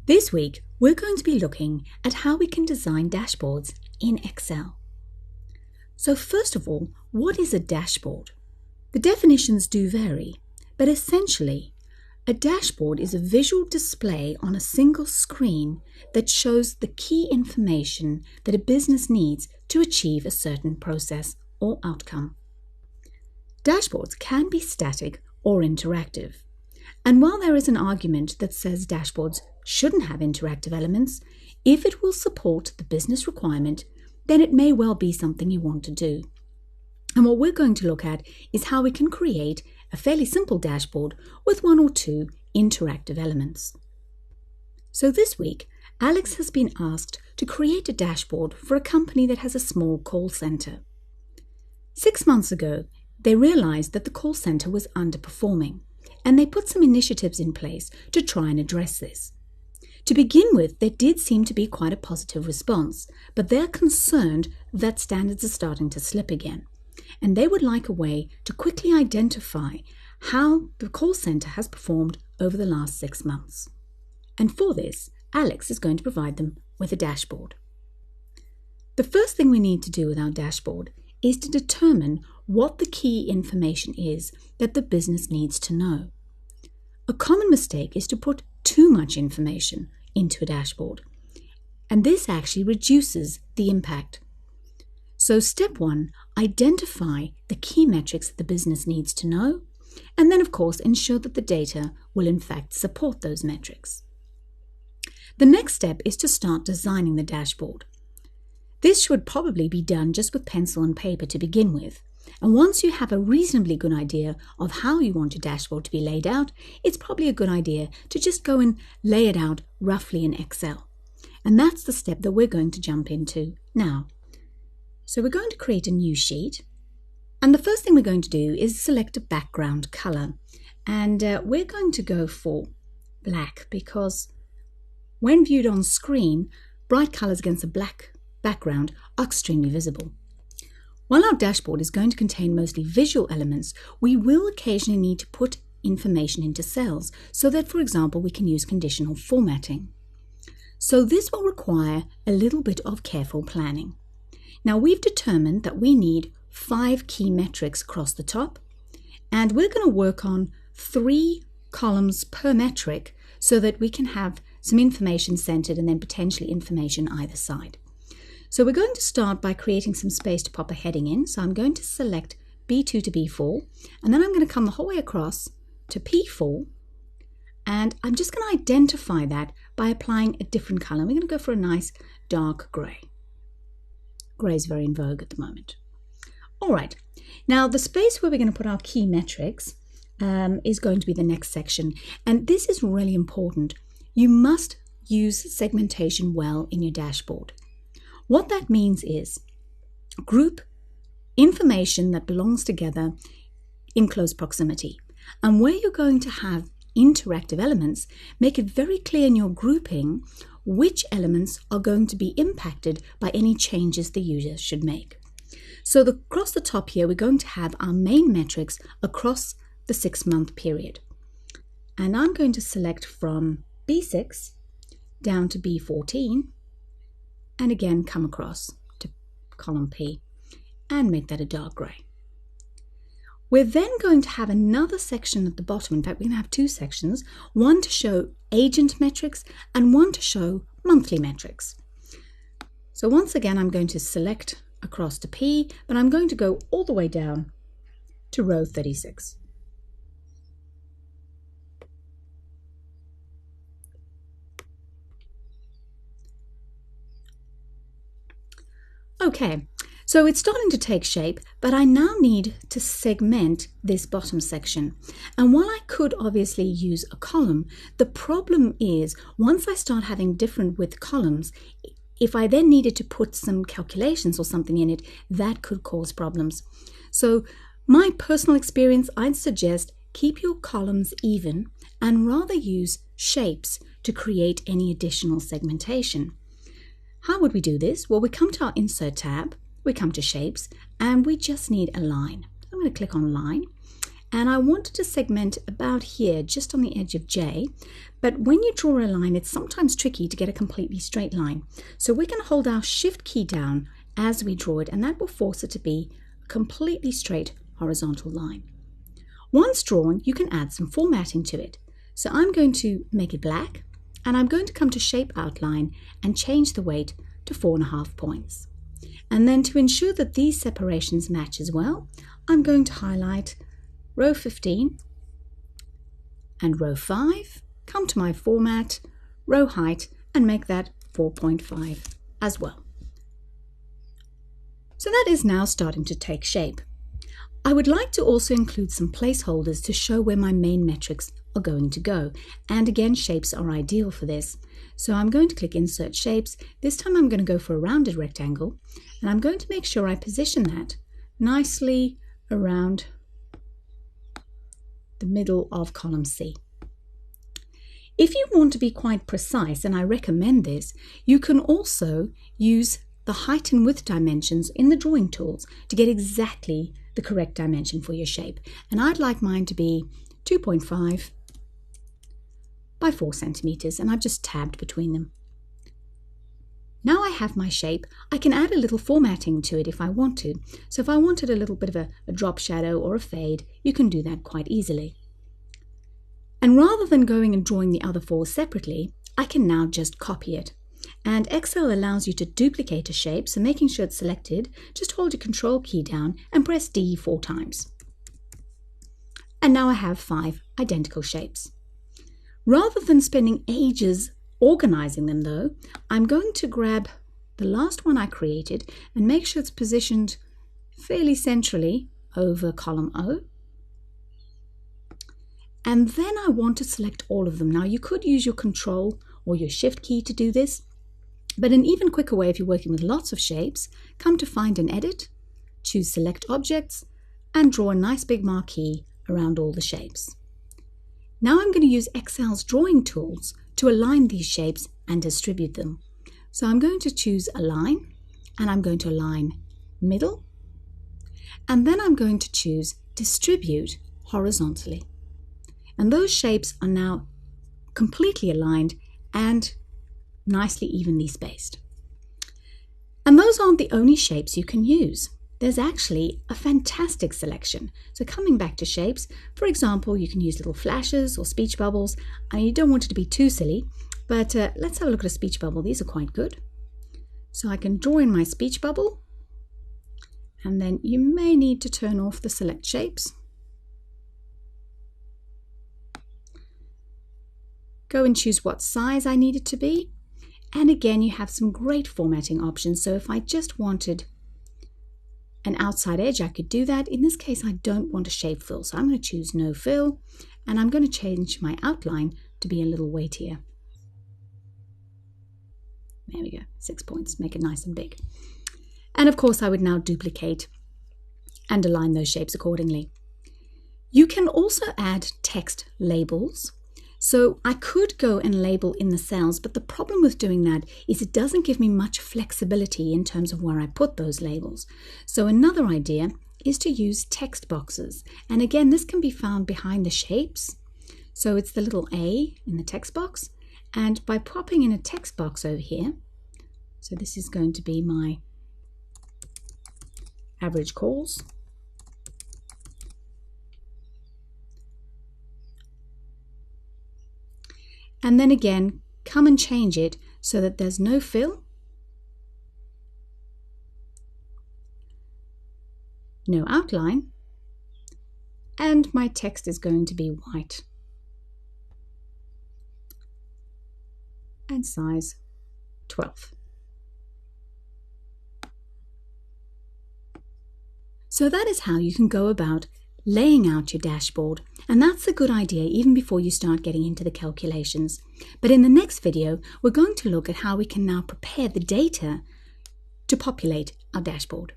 This week, we're going to be looking at how we can design dashboards in Excel. So first of all, what is a dashboard? The definitions do vary, but essentially, a dashboard is a visual display on a single screen that shows the key information that a business needs to achieve a certain process or outcome. Dashboards can be static or interactive. And while there is an argument that says dashboards shouldn't have interactive elements, if it will support the business requirement, then it may well be something you want to do. And what we're going to look at is how we can create a fairly simple dashboard with one or two interactive elements. So this week, Alex has been asked to create a dashboard for a company that has a small call center. 6 months ago, they realized that the call center was underperforming, and they put some initiatives in place to try and address this. To begin with, there did seem to be quite a positive response, but they're concerned that standards are starting to slip again, and they would like a way to quickly identify how the call center has performed over the last 6 months. And for this, Alex is going to provide them with a dashboard. The first thing we need to do with our dashboard is to determine what the key information is that the business needs to know. A common mistake is to put too much information into a dashboard, and this actually reduces the impact. So step 1, identify the key metrics that the business needs to know, and then of course ensure that the data will in fact support those metrics. The next step is to start designing the dashboard. This should probably be done just with pencil and paper to begin with. And once you have a reasonably good idea of how you want your dashboard to be laid out, it's probably a good idea to just go and lay it out roughly in Excel. And that's the step that we're going to jump into now. So we're going to create a new sheet. And the first thing we're going to do is select a background color. And we're going to go for black because when viewed on screen, bright colors against a black background are extremely visible. While our dashboard is going to contain mostly visual elements, we will occasionally need to put information into cells so that, for example, we can use conditional formatting. So this will require a little bit of careful planning. Now we've determined that we need 5 key metrics across the top, and we're going to work on 3 columns per metric so that we can have some information centered and then potentially information either side. So we're going to start by creating some space to pop a heading in. So I'm going to select B2 to B4, and then I'm going to come the whole way across to P4, and I'm just going to identify that by applying a different color. We're going to go for a nice dark gray. Gray is very in vogue at the moment. All right, now the space where we're going to put our key metrics is going to be the next section, and this is really important. You must use segmentation well in your dashboard. What that means is group information that belongs together in close proximity. And where you're going to have interactive elements, make it very clear in your grouping which elements are going to be impacted by any changes the user should make. So across the top here, we're going to have our main metrics across the 6-month period. And I'm going to select from B6 down to B14, and again come across to column P and make that a dark gray. We're then going to have another section at the bottom. In fact, we're going to have 2 sections, one to show agent metrics and one to show monthly metrics. So once again, I'm going to select across to P, but I'm going to go all the way down to row 36. Okay, so it's starting to take shape, but I now need to segment this bottom section. And while I could obviously use a column, the problem is once I start having different width columns, if I then needed to put some calculations or something in it, that could cause problems. So my personal experience, I'd suggest keep your columns even and rather use shapes to create any additional segmentation. How would we do this? Well, we come to our Insert tab, we come to Shapes, and we just need a line. I'm going to click on Line, and I wanted to segment about here, just on the edge of J. But when you draw a line, it's sometimes tricky to get a completely straight line. So we're going to hold our Shift key down as we draw it, and that will force it to be a completely straight horizontal line. Once drawn, you can add some formatting to it. So I'm going to make it black, and I'm going to come to Shape Outline and change the weight to 4.5 points. And then to ensure that these separations match as well, I'm going to highlight row 15 and row 5, come to my format, row height, and make that 4.5 as well. So that is now starting to take shape. I would like to also include some placeholders to show where my main metrics are going to go. And again, shapes are ideal for this. So I'm going to click Insert Shapes. This time I'm going to go for a rounded rectangle, and I'm going to make sure I position that nicely around the middle of column C. If you want to be quite precise, and I recommend this, you can also use the height and width dimensions in the drawing tools to get exactly the correct dimension for your shape. And I'd like mine to be 2.5 by 4 centimeters, and I've just tabbed between them. Now I have my shape. I can add a little formatting to it if I want to. So if I wanted a little bit of a drop shadow or a fade, you can do that quite easily. And rather than going and drawing the other 4 separately, I can now just copy it. And Excel allows you to duplicate a shape, so making sure it's selected, just hold your Control key down and press D 4 times. And now I have 5 identical shapes. Rather than spending ages organizing them though, I'm going to grab the last one I created and make sure it's positioned fairly centrally over column O. And then I want to select all of them. Now you could use your Control or your Shift key to do this, but an even quicker way if you're working with lots of shapes, come to Find and Edit, choose Select Objects, and draw a nice big marquee around all the shapes. Now I'm going to use Excel's drawing tools to align these shapes and distribute them. So I'm going to choose Align, and I'm going to align Middle, and then I'm going to choose Distribute horizontally. And those shapes are now completely aligned and nicely evenly spaced. And those aren't the only shapes you can use. There's actually a fantastic selection. So coming back to shapes, for example, you can use little flashes or speech bubbles. I mean, you don't want it to be too silly, but let's have a look at a speech bubble. These are quite good. So I can draw in my speech bubble, and then you may need to turn off the select shapes. Go and choose what size I need it to be. And again, you have some great formatting options. So if I just wanted an outside edge, I could do that. In this case, I don't want a shape fill, so I'm going to choose no fill, and I'm going to change my outline to be a little weightier. There we go, 6 points, make it nice and big. And of course, I would now duplicate and align those shapes accordingly. You can also add text labels. So I could go and label in the cells, but the problem with doing that is it doesn't give me much flexibility in terms of where I put those labels. So another idea is to use text boxes. And again, this can be found behind the shapes. So it's the little A in the text box. And by popping in a text box over here, so this is going to be my average calls. And then again, come and change it so that there's no fill, no outline, and my text is going to be white. And size 12. So that is how you can go about laying out your dashboard, and that's a good idea even before you start getting into the calculations. But in the next video, we're going to look at how we can now prepare the data to populate our dashboard.